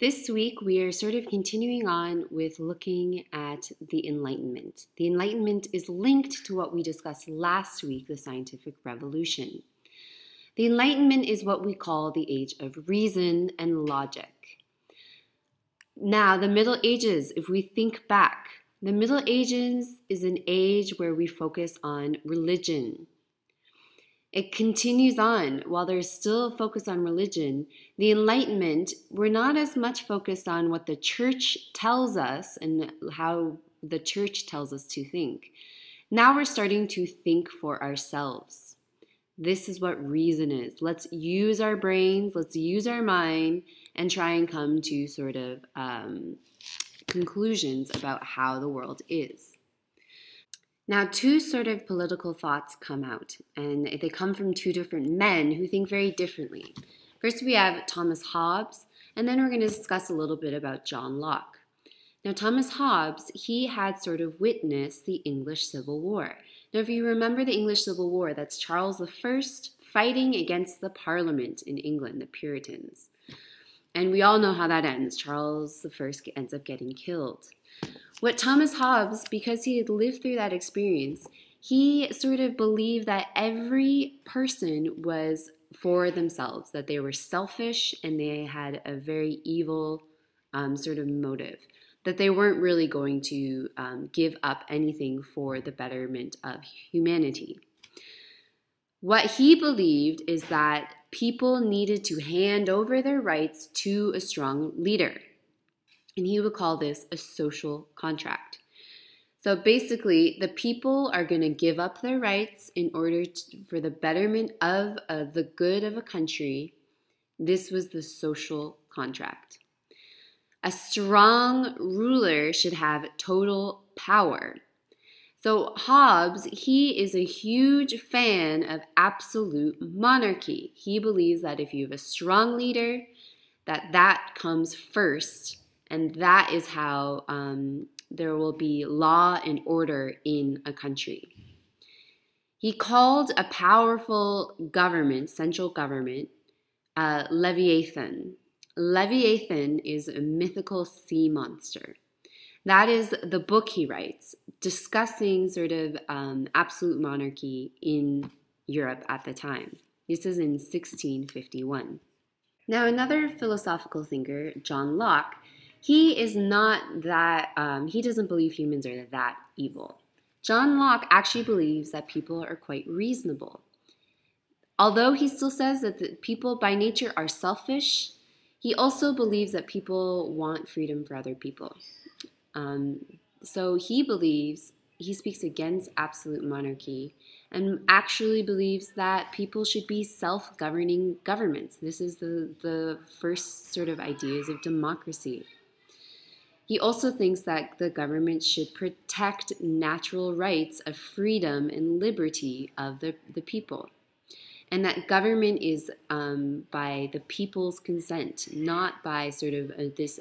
This week, we are sort of continuing on with looking at the Enlightenment. The Enlightenment is linked to what we discussed last week, the scientific revolution. The Enlightenment is what we call the age of reason and logic. Now, the Middle Ages, if we think back, the Middle Ages is an age where we focus on religion. It continues on. While there's still a focus on religion, the Enlightenment, we're not as much focused on what the church tells us and how the church tells us to think. Now we're starting to think for ourselves. This is what reason is. Let's use our brains, let's use our mind, and try and come to sort of conclusions about how the world is. Now, two sort of political thoughts come out, and they come from two different men who think very differently. First, we have Thomas Hobbes, and then we're going to discuss a little bit about John Locke. Now, Thomas Hobbes, he had sort of witnessed the English Civil War. Now, if you remember the English Civil War, that's Charles I fighting against the Parliament in England, the Puritans. And we all know how that ends. Charles I ends up getting killed. What Thomas Hobbes, because he had lived through that experience, he sort of believed that every person was for themselves, that they were selfish and they had a very evil sort of motive, that they weren't really going to give up anything for the betterment of humanity. What he believed is that people needed to hand over their rights to a strong leader. And he would call this a social contract. So basically, the people are going to give up their rights in order for the betterment of the good of a country. This was the social contract. A strong ruler should have total power. So Hobbes, he is a huge fan of absolute monarchy. He believes that if you have a strong leader, that comes first. And that is how there will be law and order in a country. He called a powerful government, central government, Leviathan. Leviathan is a mythical sea monster. That is the book he writes, discussing sort of absolute monarchy in Europe at the time. This is in 1651. Now, another philosophical thinker, John Locke, he is not that, he doesn't believe humans are that evil. John Locke actually believes that people are quite reasonable. Although he still says that the people by nature are selfish, he also believes that people want freedom for other people. So he believes, he speaks against absolute monarchy and actually believes that people should be self-governing governments. This is the first sort of ideas of democracy. He also thinks that the government should protect natural rights of freedom and liberty of the people. And that government is by the people's consent, not by sort of this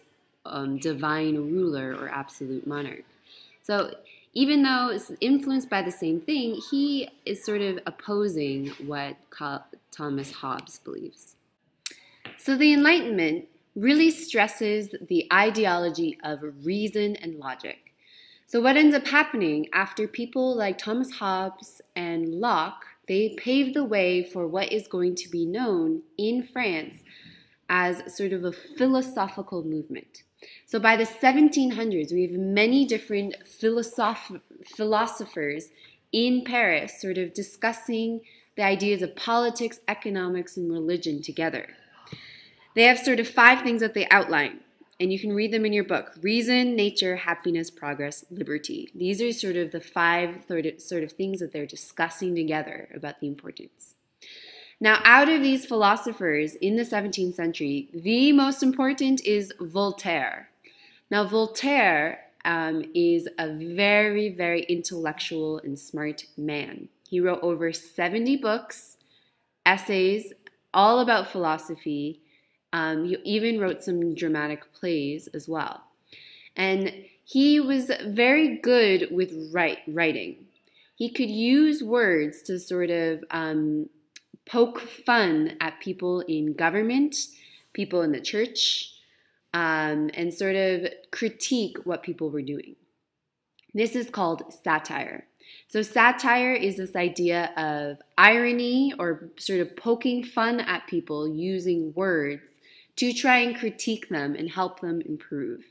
divine ruler or absolute monarch. So even though it's influenced by the same thing, he is sort of opposing what Thomas Hobbes believes. So the Enlightenment really stresses the ideology of reason and logic. So what ends up happening after people like Thomas Hobbes and Locke, they paved the way for what is going to be known in France as sort of a philosophical movement. So by the 1700s, we have many different philosophers in Paris sort of discussing the ideas of politics, economics, and religion together. They have sort of 5 things that they outline, and you can read them in your book. Reason, nature, happiness, progress, liberty. These are sort of the 5 sort of things that they're discussing together about the importance. Now, out of these philosophers in the 17th century, the most important is Voltaire. Now, Voltaire is a very, very intellectual and smart man. He wrote over 70 books, essays, all about philosophy. He even wrote some dramatic plays as well. And he was very good with writing. He could use words to sort of poke fun at people in government, people in the church, and sort of critique what people were doing. This is called satire. So satire is this idea of irony or sort of poking fun at people using words to try and critique them and help them improve.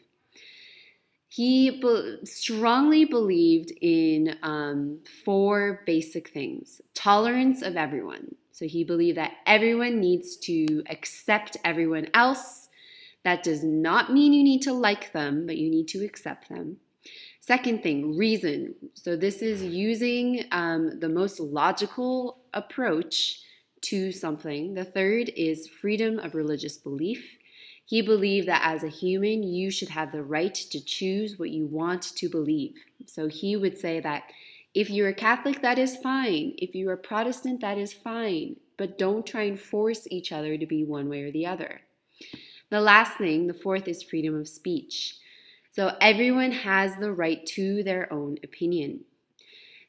He strongly believed in 4 basic things. Tolerance of everyone. So he believed that everyone needs to accept everyone else. That does not mean you need to like them, but you need to accept them. Second thing, reason. So this is using the most logical approach to something. The third is freedom of religious belief. He believed that as a human, you should have the right to choose what you want to believe. So he would say that if you're a Catholic, that is fine. If you're a Protestant, that is fine. But don't try and force each other to be one way or the other. The last thing, the fourth, is freedom of speech. So everyone has the right to their own opinion.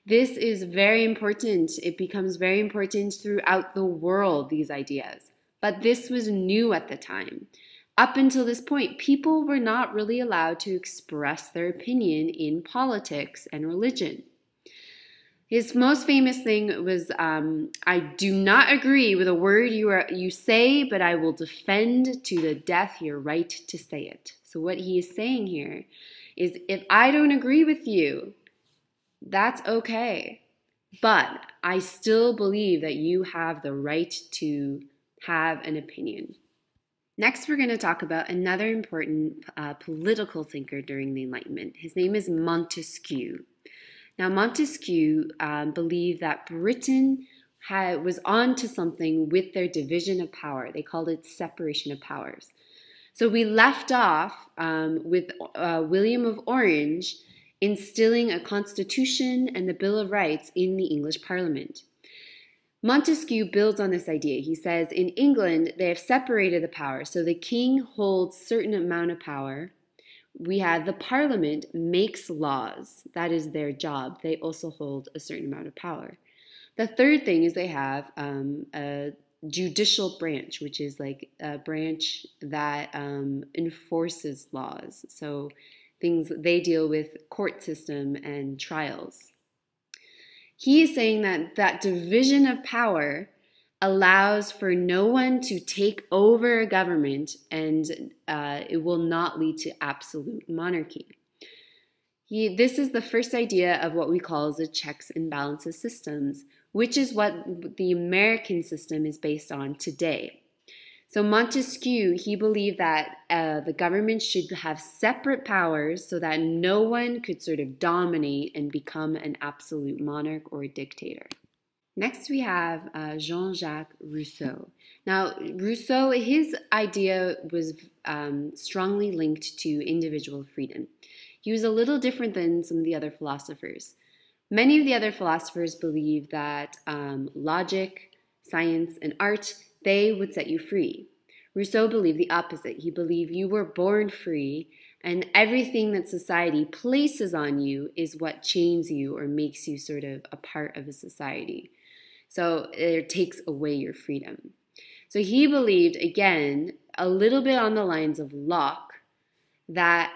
This is very important. It becomes very important throughout the world, these ideas. But this was new at the time. Up until this point, people were not really allowed to express their opinion in politics and religion. His most famous thing was, I do not agree with a word you say, but I will defend to the death your right to say it. So what he is saying here is, if I don't agree with you, that's okay. But I still believe that you have the right to have an opinion. Next, we're going to talk about another important political thinker during the Enlightenment. His name is Montesquieu. Now, Montesquieu believed that Britain was on to something with their division of power. They called it separation of powers. So we left off with William of Orange instilling a constitution and the Bill of Rights in the English Parliament. Montesquieu builds on this idea. He says, in England, they have separated the power. So the king holds a certain amount of power. We have the Parliament makes laws. That is their job. They also hold a certain amount of power. The third thing is they have a judicial branch, which is like a branch that enforces laws. So things they deal with court system and trials. He is saying that that division of power allows for no one to take over a government, and it will not lead to absolute monarchy. This is the first idea of what we call the checks and balances systems, which is what the American system is based on today. So Montesquieu, he believed that the government should have separate powers so that no one could sort of dominate and become an absolute monarch or a dictator. Next, we have Jean-Jacques Rousseau. Now, Rousseau, his idea was strongly linked to individual freedom. He was a little different than some of the other philosophers. Many of the other philosophers believed that logic, science, and art, they would set you free. Rousseau believed the opposite. He believed you were born free, and everything that society places on you is what chains you or makes you sort of a part of a society. So it takes away your freedom. So he believed, again, a little bit on the lines of Locke, that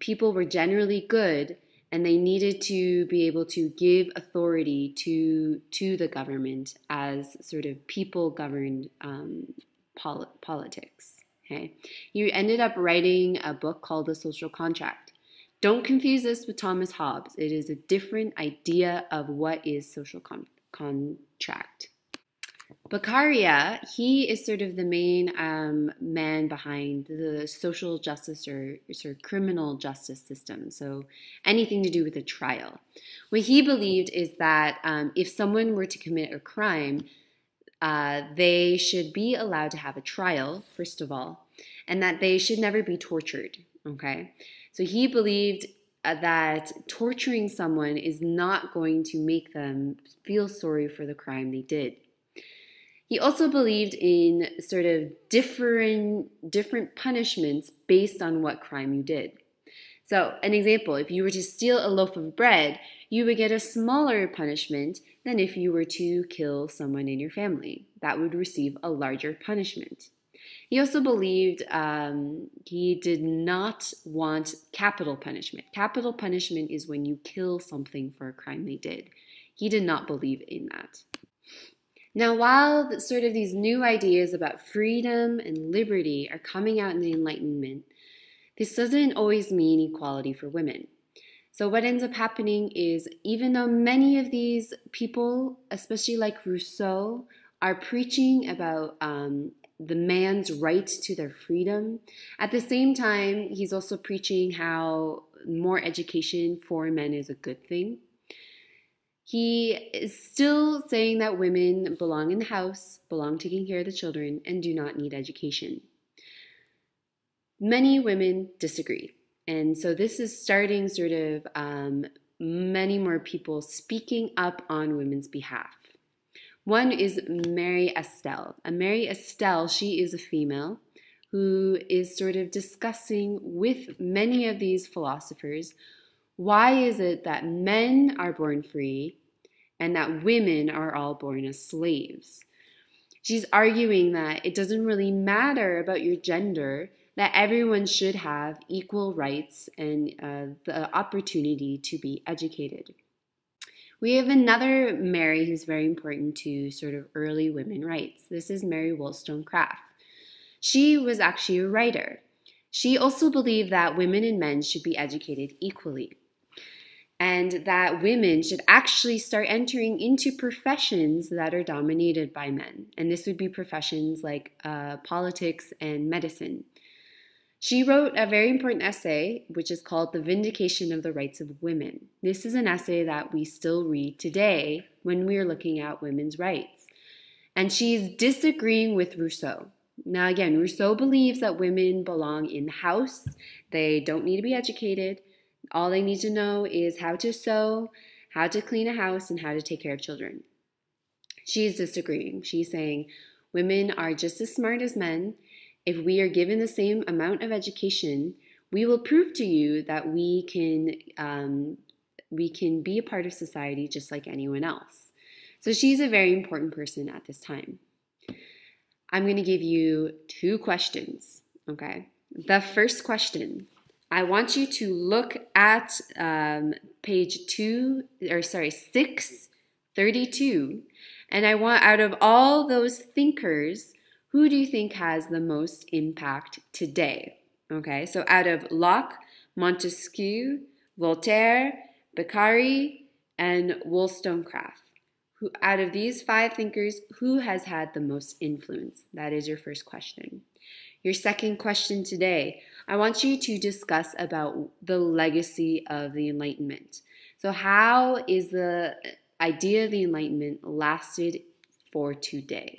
people were generally good and they needed to be able to give authority to the government as sort of people governed politics. Okay, he ended up writing a book called The Social Contract. Don't confuse this with Thomas Hobbes. It is a different idea of what is social contract. Beccaria, he is sort of the main man behind the social justice or sort of criminal justice system, so anything to do with a trial. What he believed is that if someone were to commit a crime, they should be allowed to have a trial, first of all, and that they should never be tortured, okay? So he believed that torturing someone is not going to make them feel sorry for the crime they did. He also believed in sort of different punishments based on what crime you did. So an example, if you were to steal a loaf of bread, you would get a smaller punishment than if you were to kill someone in your family. That would receive a larger punishment. He also believed he did not want capital punishment. Capital punishment is when you kill something for a crime they did. He did not believe in that. Now, while sort of these new ideas about freedom and liberty are coming out in the Enlightenment, this doesn't always mean equality for women. So what ends up happening is, even though many of these people, especially like Rousseau, are preaching about the man's right to their freedom, at the same time, he's also preaching how more education for men is a good thing. He is still saying that women belong in the house, belong taking care of the children, and do not need education. Many women disagree. And so this is starting sort of many more people speaking up on women's behalf. One is Mary Estelle. Mary Estelle, she is a female who is sort of discussing with many of these philosophers, why is it that men are born free and that women are all born as slaves? She's arguing that it doesn't really matter about your gender, that everyone should have equal rights and the opportunity to be educated. We have another Mary who's very important to sort of early women rights. This is Mary Wollstonecraft. She was actually a writer. She also believed that women and men should be educated equally, and that women should actually start entering into professions that are dominated by men. And this would be professions like politics and medicine. She wrote a very important essay, which is called The Vindication of the Rights of Women. This is an essay that we still read today when we're looking at women's rights. And she's disagreeing with Rousseau. Now again, Rousseau believes that women belong in the house. They don't need to be educated. All they need to know is how to sew, how to clean a house, and how to take care of children. She's disagreeing. She's saying women are just as smart as men. If we are given the same amount of education, we will prove to you that we can be a part of society just like anyone else. So she's a very important person at this time. I'm going to give you 2 questions, okay? The first question, I want you to look at page 632, and I want, out of all those thinkers, who do you think has the most impact today? Okay, so out of Locke, Montesquieu, Voltaire, Beccaria, and Wollstonecraft, out of these 5 thinkers, who has had the most influence? That is your first question. Your second question today, I want you to discuss about the legacy of the Enlightenment. So how is the idea of the Enlightenment lasted for today?